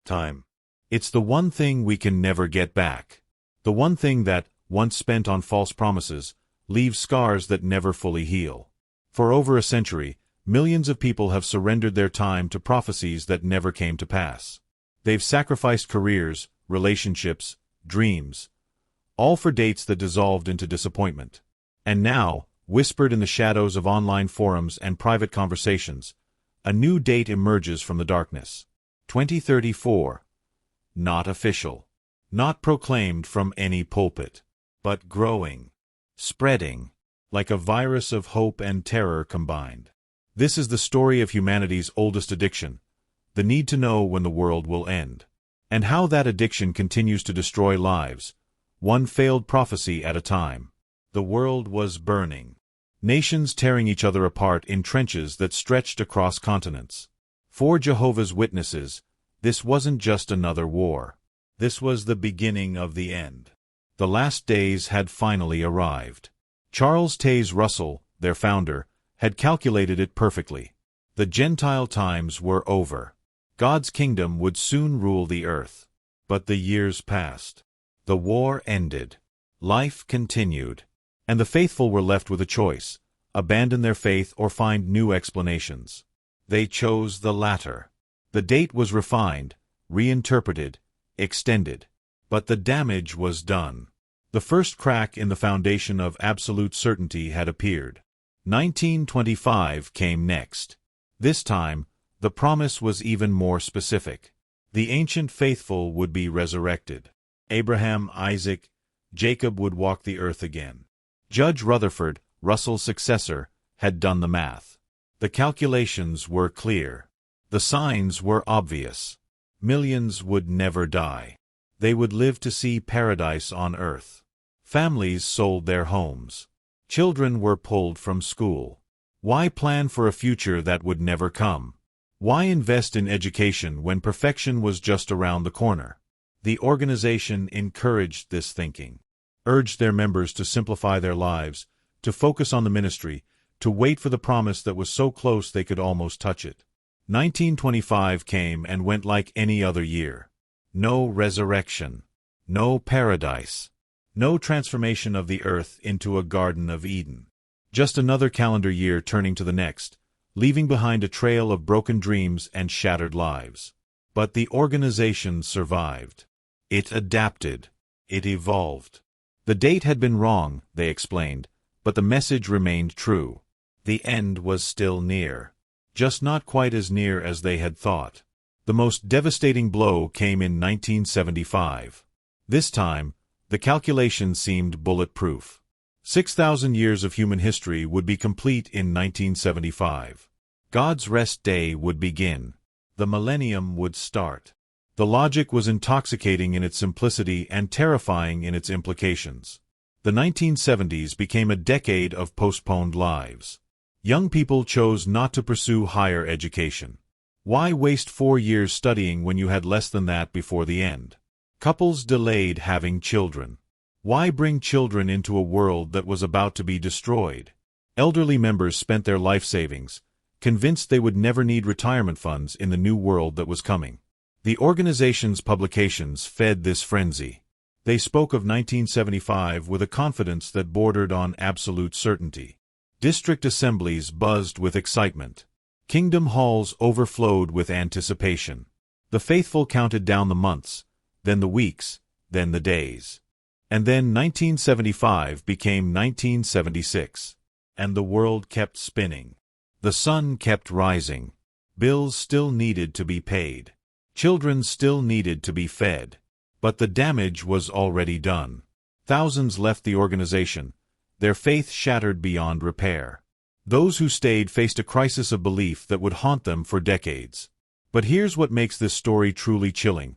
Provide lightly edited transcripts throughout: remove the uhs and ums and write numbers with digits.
Time. It's the one thing we can never get back. The one thing that, once spent on false promises, leaves scars that never fully heal. For over a century, millions of people have surrendered their time to prophecies that never came to pass. They've sacrificed careers, relationships, dreams, all for dates that dissolved into disappointment. And now, whispered in the shadows of online forums and private conversations, a new date emerges from the darkness. 2034. Not official. Not proclaimed from any pulpit. But growing. Spreading. Like a virus of hope and terror combined. This is the story of humanity's oldest addiction, the need to know when the world will end. And how that addiction continues to destroy lives, one failed prophecy at a time. The world was burning. Nations tearing each other apart in trenches that stretched across continents. For Jehovah's Witnesses, this wasn't just another war. This was the beginning of the end. The last days had finally arrived. Charles Taze Russell, their founder, had calculated it perfectly. The Gentile times were over. God's kingdom would soon rule the earth. But the years passed. The war ended. Life continued. And the faithful were left with a choice: abandon their faith or find new explanations. They chose the latter. The date was refined, reinterpreted, extended. But the damage was done. The first crack in the foundation of absolute certainty had appeared. 1925 came next. This time, the promise was even more specific. The ancient faithful would be resurrected. Abraham, Isaac, Jacob would walk the earth again. Judge Rutherford, Russell's successor, had done the math. The calculations were clear. The signs were obvious. Millions would never die. They would live to see paradise on earth. Families sold their homes. Children were pulled from school. Why plan for a future that would never come? Why invest in education when perfection was just around the corner? The organization encouraged this thinking, urged their members to simplify their lives, to focus on the ministry, to wait for the promise that was so close they could almost touch it. 1925 came and went like any other year. No resurrection. No paradise. No transformation of the earth into a Garden of Eden. Just another calendar year turning to the next, leaving behind a trail of broken dreams and shattered lives. But the organization survived. It adapted. It evolved. The date had been wrong, they explained, but the message remained true. The end was still near. Just not quite as near as they had thought. The most devastating blow came in 1975. This time, the calculation seemed bulletproof. 6,000 years of human history would be complete in 1975. God's rest day would begin. The millennium would start. The logic was intoxicating in its simplicity and terrifying in its implications. The 1970s became a decade of postponed lives. Young people chose not to pursue higher education. Why waste 4 years studying when you had less than that before the end? Couples delayed having children. Why bring children into a world that was about to be destroyed? Elderly members spent their life savings, convinced they would never need retirement funds in the new world that was coming. The organization's publications fed this frenzy. They spoke of 1975 with a confidence that bordered on absolute certainty. District assemblies buzzed with excitement. Kingdom halls overflowed with anticipation. The faithful counted down the months, then the weeks, then the days. And then 1975 became 1976. And the world kept spinning. The sun kept rising. Bills still needed to be paid. Children still needed to be fed. But the damage was already done. Thousands left the organization, their faith shattered beyond repair. Those who stayed faced a crisis of belief that would haunt them for decades. But here's what makes this story truly chilling.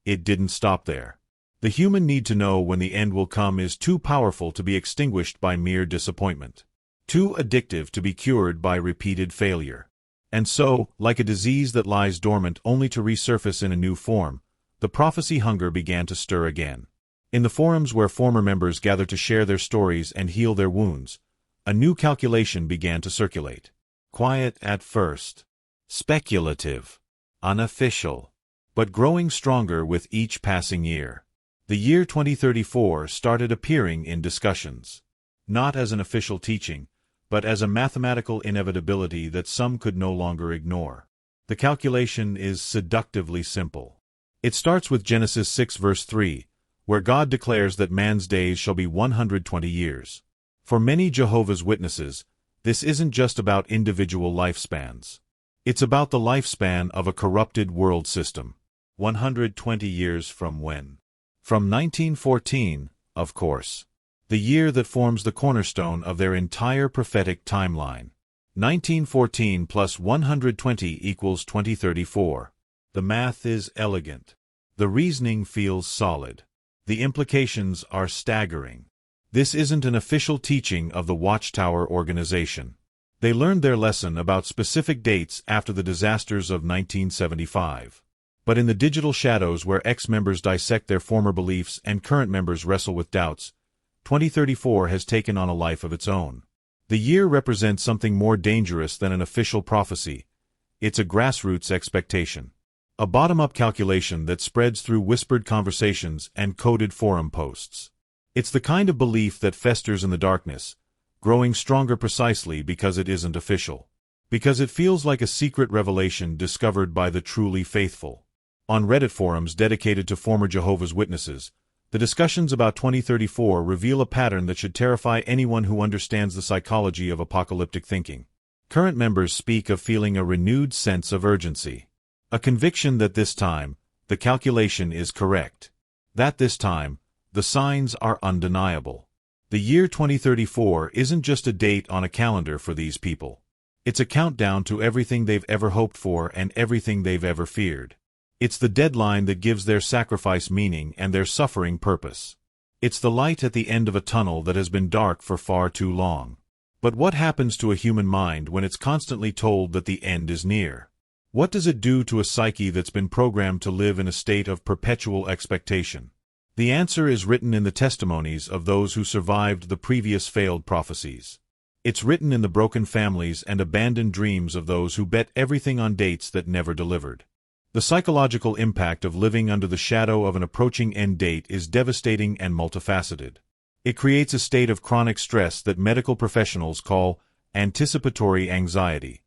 It didn't stop there. The human need to know when the end will come is too powerful to be extinguished by mere disappointment. Too addictive to be cured by repeated failure. And so, like a disease that lies dormant only to resurface in a new form, the prophecy hunger began to stir again. In the forums where former members gathered to share their stories and heal their wounds, a new calculation began to circulate. Quiet at first. Speculative. Unofficial. but growing stronger with each passing year. The year 2034 started appearing in discussions, not as an official teaching, but as a mathematical inevitability that some could no longer ignore. The calculation is seductively simple. It starts with Genesis 6 verse 3, where God declares that man's days shall be 120 years. For many Jehovah's Witnesses, this isn't just about individual lifespans. It's about the lifespan of a corrupted world system. 120 years from when? From 1914, of course. The year that forms the cornerstone of their entire prophetic timeline. 1914 plus 120 equals 2034. The math is elegant. The reasoning feels solid. The implications are staggering. This isn't an official teaching of the Watchtower organization. They learned their lesson about specific dates after the disasters of 1975. But in the digital shadows where ex-members dissect their former beliefs and current members wrestle with doubts, 2034 has taken on a life of its own. The year represents something more dangerous than an official prophecy. It's a grassroots expectation. A bottom-up calculation that spreads through whispered conversations and coded forum posts. It's the kind of belief that festers in the darkness, growing stronger precisely because it isn't official. Because it feels like a secret revelation discovered by the truly faithful. On Reddit forums dedicated to former Jehovah's Witnesses, the discussions about 2034 reveal a pattern that should terrify anyone who understands the psychology of apocalyptic thinking. Current members speak of feeling a renewed sense of urgency. A conviction that this time, the calculation is correct. That this time, the signs are undeniable. The year 2034 isn't just a date on a calendar for these people. It's a countdown to everything they've ever hoped for and everything they've ever feared. It's the deadline that gives their sacrifice meaning and their suffering purpose. It's the light at the end of a tunnel that has been dark for far too long. But what happens to a human mind when it's constantly told that the end is near? What does it do to a psyche that's been programmed to live in a state of perpetual expectation? The answer is written in the testimonies of those who survived the previous failed prophecies. It's written in the broken families and abandoned dreams of those who bet everything on dates that never delivered. The psychological impact of living under the shadow of an approaching end date is devastating and multifaceted. It creates a state of chronic stress that medical professionals call anticipatory anxiety.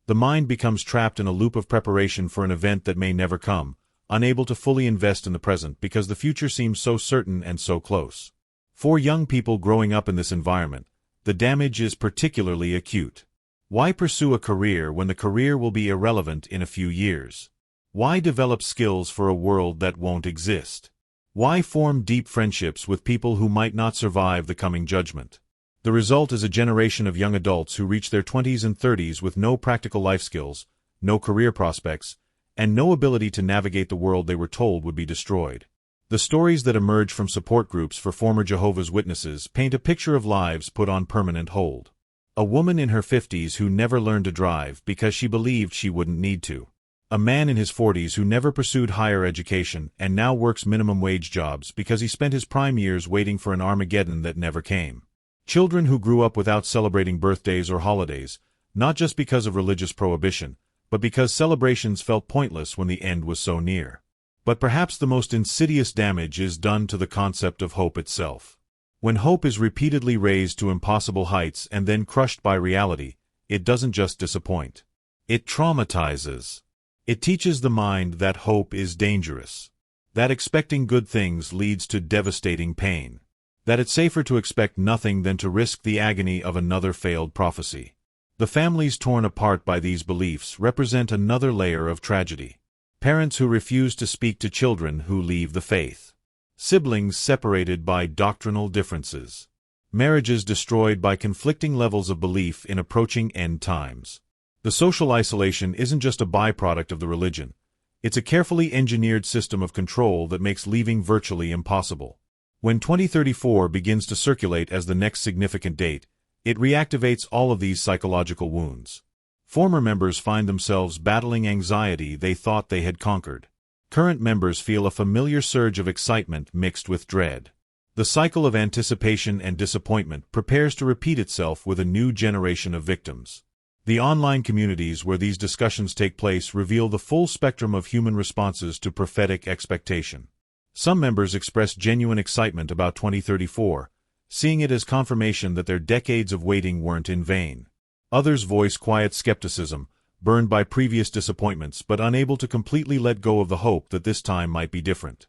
The mind becomes trapped in a loop of preparation for an event that may never come, unable to fully invest in the present because the future seems so certain and so close. For young people growing up in this environment, the damage is particularly acute. Why pursue a career when the career will be irrelevant in a few years? Why develop skills for a world that won't exist? Why form deep friendships with people who might not survive the coming judgment? The result is a generation of young adults who reach their 20s and 30s with no practical life skills, no career prospects, and no ability to navigate the world they were told would be destroyed. The stories that emerge from support groups for former Jehovah's Witnesses paint a picture of lives put on permanent hold. A woman in her 50s who never learned to drive because she believed she wouldn't need to. A man in his 40s who never pursued higher education and now works minimum wage jobs because he spent his prime years waiting for an Armageddon that never came. Children who grew up without celebrating birthdays or holidays, not just because of religious prohibition, but because celebrations felt pointless when the end was so near. But perhaps the most insidious damage is done to the concept of hope itself. When hope is repeatedly raised to impossible heights and then crushed by reality, it doesn't just disappoint. It traumatizes. It teaches the mind that hope is dangerous, that expecting good things leads to devastating pain, that it's safer to expect nothing than to risk the agony of another failed prophecy. The families torn apart by these beliefs represent another layer of tragedy. Parents who refuse to speak to children who leave the faith. Siblings separated by doctrinal differences. Marriages destroyed by conflicting levels of belief in approaching end times. The social isolation isn't just a byproduct of the religion. It's a carefully engineered system of control that makes leaving virtually impossible. When 2034 begins to circulate as the next significant date, it reactivates all of these psychological wounds. Former members find themselves battling anxiety they thought they had conquered. Current members feel a familiar surge of excitement mixed with dread. The cycle of anticipation and disappointment prepares to repeat itself with a new generation of victims. The online communities where these discussions take place reveal the full spectrum of human responses to prophetic expectation. Some members express genuine excitement about 2034, seeing it as confirmation that their decades of waiting weren't in vain. Others voice quiet skepticism, burned by previous disappointments but unable to completely let go of the hope that this time might be different.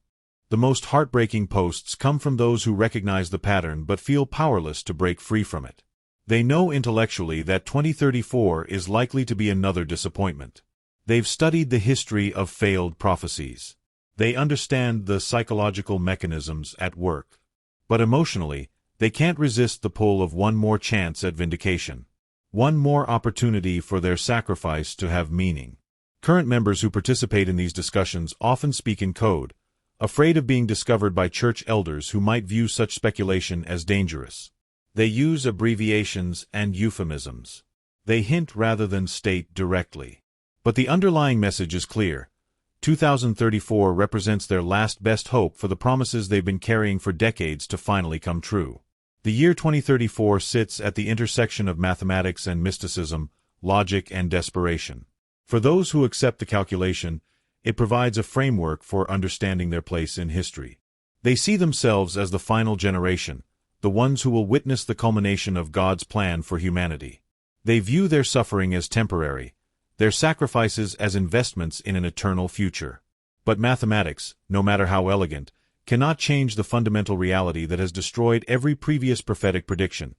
The most heartbreaking posts come from those who recognize the pattern but feel powerless to break free from it. They know intellectually that 2034 is likely to be another disappointment. They've studied the history of failed prophecies. They understand the psychological mechanisms at work. But emotionally, they can't resist the pull of one more chance at vindication. One more opportunity for their sacrifice to have meaning. Current members who participate in these discussions often speak in code, afraid of being discovered by church elders who might view such speculation as dangerous. They use abbreviations and euphemisms. They hint rather than state directly. But the underlying message is clear. 2034 represents their last best hope for the promises they've been carrying for decades to finally come true. The year 2034 sits at the intersection of mathematics and mysticism, logic and desperation. For those who accept the calculation, it provides a framework for understanding their place in history. They see themselves as the final generation, the ones who will witness the culmination of God's plan for humanity. They view their suffering as temporary, their sacrifices as investments in an eternal future. But mathematics, no matter how elegant, cannot change the fundamental reality that has destroyed every previous prophetic prediction.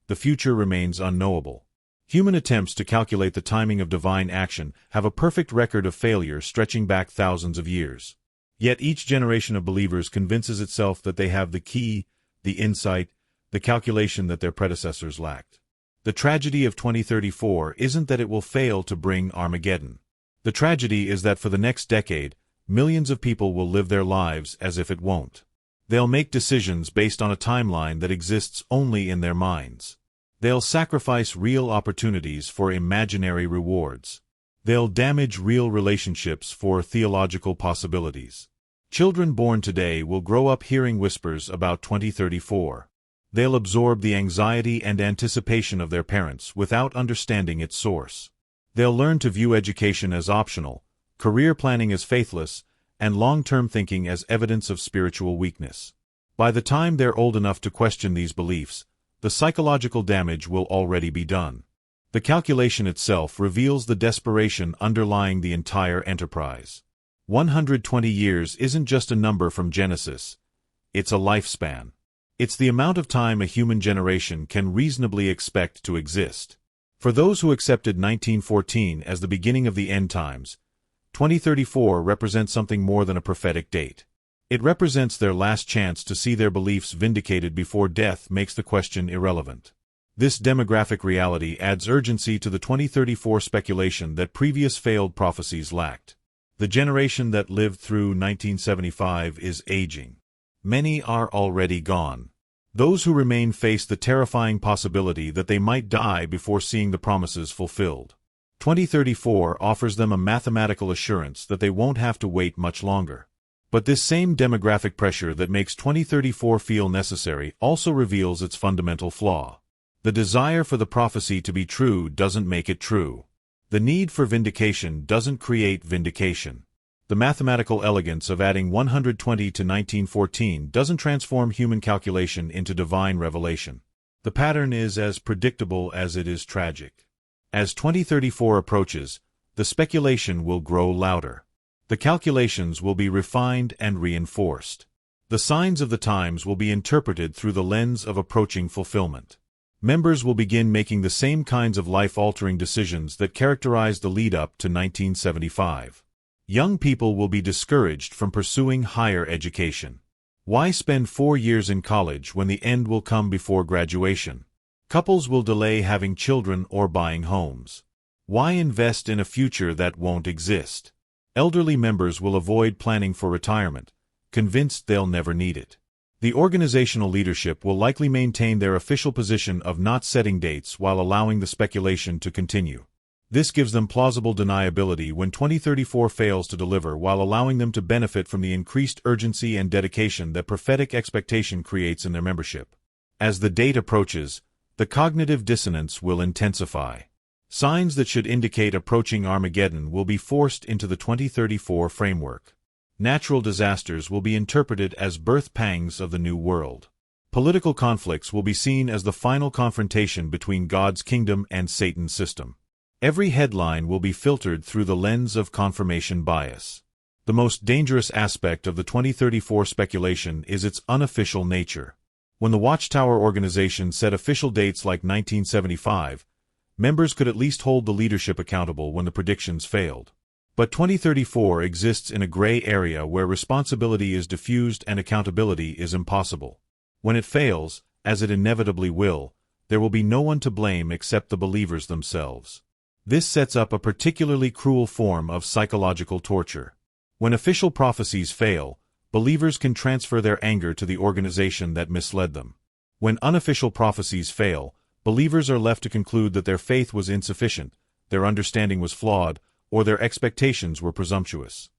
The future remains unknowable. Human attempts to calculate the timing of divine action have a perfect record of failure stretching back thousands of years. Yet each generation of believers convinces itself that they have the key, the insight, the calculation that their predecessors lacked. The tragedy of 2034 isn't that it will fail to bring Armageddon. The tragedy is that for the next decade, millions of people will live their lives as if it won't. They'll make decisions based on a timeline that exists only in their minds. They'll sacrifice real opportunities for imaginary rewards. They'll damage real relationships for theological possibilities. Children born today will grow up hearing whispers about 2034. They'll absorb the anxiety and anticipation of their parents without understanding its source. They'll learn to view education as optional, career planning as faithless, and long-term thinking as evidence of spiritual weakness. By the time they're old enough to question these beliefs, the psychological damage will already be done. The calculation itself reveals the desperation underlying the entire enterprise. 120 years isn't just a number from Genesis. It's a lifespan. It's the amount of time a human generation can reasonably expect to exist. For those who accepted 1914 as the beginning of the end times, 2034 represents something more than a prophetic date. It represents their last chance to see their beliefs vindicated before death makes the question irrelevant. This demographic reality adds urgency to the 2034 speculation that previous failed prophecies lacked. The generation that lived through 1975 is aging. Many are already gone. Those who remain face the terrifying possibility that they might die before seeing the promises fulfilled. 2034 offers them a mathematical assurance that they won't have to wait much longer. But this same demographic pressure that makes 2034 feel necessary also reveals its fundamental flaw. The desire for the prophecy to be true doesn't make it true. The need for vindication doesn't create vindication. The mathematical elegance of adding 120 to 1914 doesn't transform human calculation into divine revelation. The pattern is as predictable as it is tragic. As 2034 approaches, the speculation will grow louder. The calculations will be refined and reinforced. The signs of the times will be interpreted through the lens of approaching fulfillment. Members will begin making the same kinds of life-altering decisions that characterized the lead-up to 1975. Young people will be discouraged from pursuing higher education. Why spend 4 years in college when the end will come before graduation? Couples will delay having children or buying homes. Why invest in a future that won't exist? Elderly members will avoid planning for retirement, convinced they'll never need it. The organizational leadership will likely maintain their official position of not setting dates while allowing the speculation to continue. This gives them plausible deniability when 2034 fails to deliver while allowing them to benefit from the increased urgency and dedication that prophetic expectation creates in their membership. As the date approaches, the cognitive dissonance will intensify. Signs that should indicate approaching Armageddon will be forced into the 2034 framework. Natural disasters will be interpreted as birth pangs of the new world. Political conflicts will be seen as the final confrontation between God's kingdom and Satan's system. Every headline will be filtered through the lens of confirmation bias. The most dangerous aspect of the 2034 speculation is its unofficial nature. When the Watchtower organization set official dates like 1975, members could at least hold the leadership accountable when the predictions failed. But 2034 exists in a gray area where responsibility is diffused and accountability is impossible. When it fails, as it inevitably will, there will be no one to blame except the believers themselves. This sets up a particularly cruel form of psychological torture. When official prophecies fail, believers can transfer their anger to the organization that misled them. When unofficial prophecies fail, believers are left to conclude that their faith was insufficient, their understanding was flawed, or their expectations were presumptuous.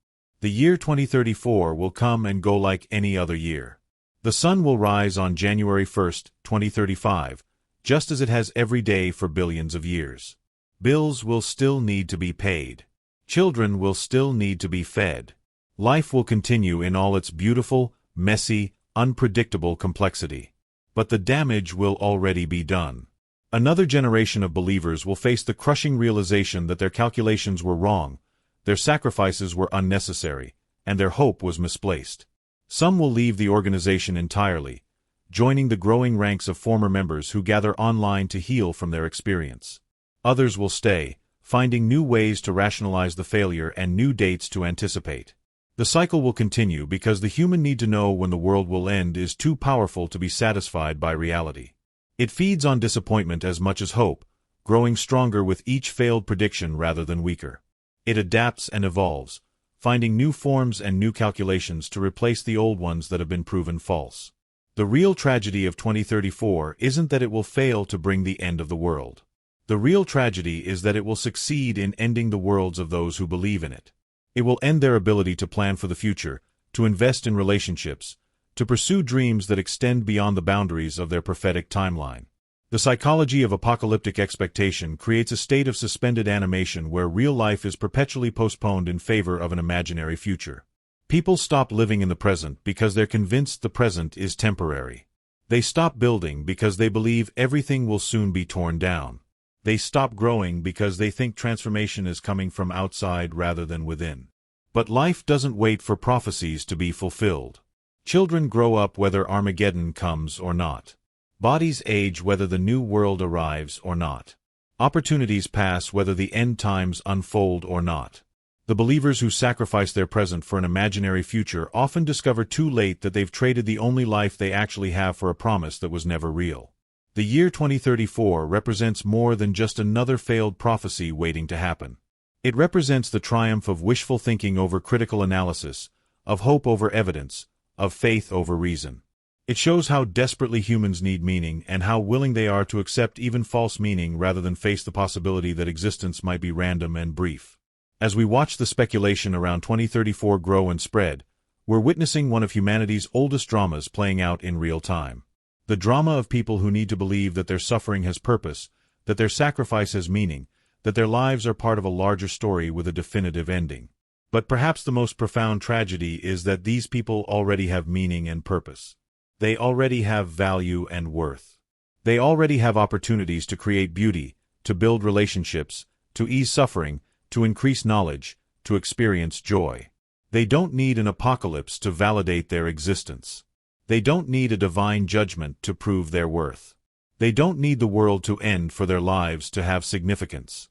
The year 2034 will come and go like any other year. The sun will rise on January 1, 2035, just as it has every day for billions of years. Bills will still need to be paid. Children will still need to be fed. Life will continue in all its beautiful, messy, unpredictable complexity. But the damage will already be done. Another generation of believers will face the crushing realization that their calculations were wrong, their sacrifices were unnecessary, and their hope was misplaced. Some will leave the organization entirely, joining the growing ranks of former members who gather online to heal from their experience. Others will stay, finding new ways to rationalize the failure and new dates to anticipate. The cycle will continue because the human need to know when the world will end is too powerful to be satisfied by reality. It feeds on disappointment as much as hope, growing stronger with each failed prediction rather than weaker. It adapts and evolves, finding new forms and new calculations to replace the old ones that have been proven false. The real tragedy of 2034 isn't that it will fail to bring the end of the world. The real tragedy is that it will succeed in ending the worlds of those who believe in it. It will end their ability to plan for the future, to invest in relationships, to pursue dreams that extend beyond the boundaries of their prophetic timeline. The psychology of apocalyptic expectation creates a state of suspended animation where real life is perpetually postponed in favor of an imaginary future. People stop living in the present because they're convinced the present is temporary. They stop building because they believe everything will soon be torn down. They stop growing because they think transformation is coming from outside rather than within. But life doesn't wait for prophecies to be fulfilled. Children grow up whether Armageddon comes or not. Bodies age whether the new world arrives or not. Opportunities pass whether the end times unfold or not. The believers who sacrifice their present for an imaginary future often discover too late that they've traded the only life they actually have for a promise that was never real. The year 2034 represents more than just another failed prophecy waiting to happen. It represents the triumph of wishful thinking over critical analysis, of hope over evidence, of faith over reason. It shows how desperately humans need meaning and how willing they are to accept even false meaning rather than face the possibility that existence might be random and brief. As we watch the speculation around 2034 grow and spread, we're witnessing one of humanity's oldest dramas playing out in real time. The drama of people who need to believe that their suffering has purpose, that their sacrifice has meaning, that their lives are part of a larger story with a definitive ending. But perhaps the most profound tragedy is that these people already have meaning and purpose. They already have value and worth. They already have opportunities to create beauty, to build relationships, to ease suffering, to increase knowledge, to experience joy. They don't need an apocalypse to validate their existence. They don't need a divine judgment to prove their worth. They don't need the world to end for their lives to have significance.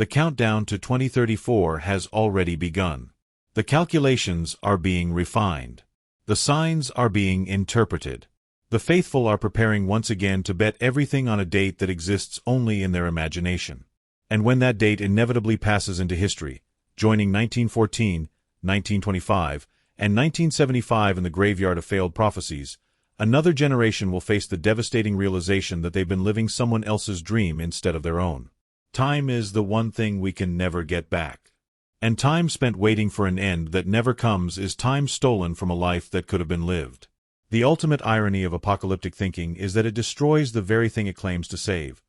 The countdown to 2034 has already begun. The calculations are being refined. The signs are being interpreted. The faithful are preparing once again to bet everything on a date that exists only in their imagination. And when that date inevitably passes into history, joining 1914, 1925, and 1975 in the graveyard of failed prophecies, another generation will face the devastating realization that they've been living someone else's dream instead of their own. Time is the one thing we can never get back. And time spent waiting for an end that never comes is time stolen from a life that could have been lived. The ultimate irony of apocalyptic thinking is that it destroys the very thing it claims to save.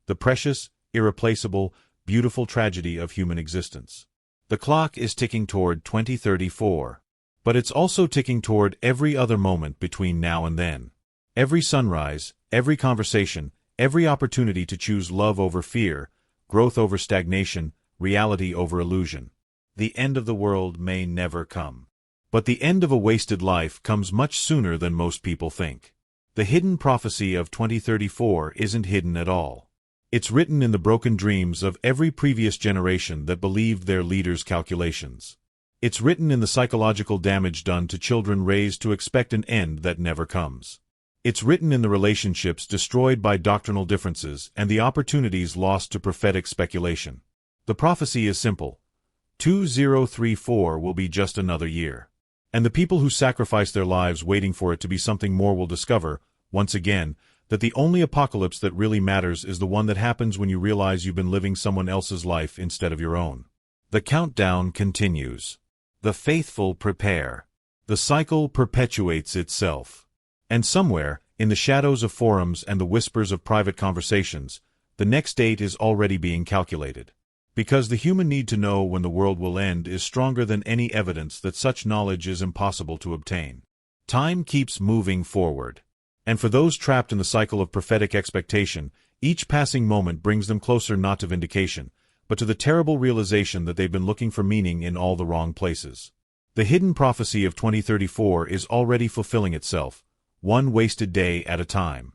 The precious, irreplaceable, beautiful tragedy of human existence. The clock is ticking toward 2034. But it's also ticking toward every other moment between now and then. Every sunrise, every conversation, every opportunity to choose love over fear, growth over stagnation, reality over illusion. The end of the world may never come. But the end of a wasted life comes much sooner than most people think. The hidden prophecy of 2034 isn't hidden at all. It's written in the broken dreams of every previous generation that believed their leaders' calculations. It's written in the psychological damage done to children raised to expect an end that never comes. It's written in the relationships destroyed by doctrinal differences and the opportunities lost to prophetic speculation. The prophecy is simple. 2034 will be just another year. And the people who sacrifice their lives waiting for it to be something more will discover, once again, that the only apocalypse that really matters is the one that happens when you realize you've been living someone else's life instead of your own. The countdown continues. The faithful prepare. The cycle perpetuates itself. And somewhere, in the shadows of forums and the whispers of private conversations, the next date is already being calculated. Because the human need to know when the world will end is stronger than any evidence that such knowledge is impossible to obtain. Time keeps moving forward. And for those trapped in the cycle of prophetic expectation, each passing moment brings them closer not to vindication, but to the terrible realization that they've been looking for meaning in all the wrong places. The hidden prophecy of 2034 is already fulfilling itself, one wasted day at a time.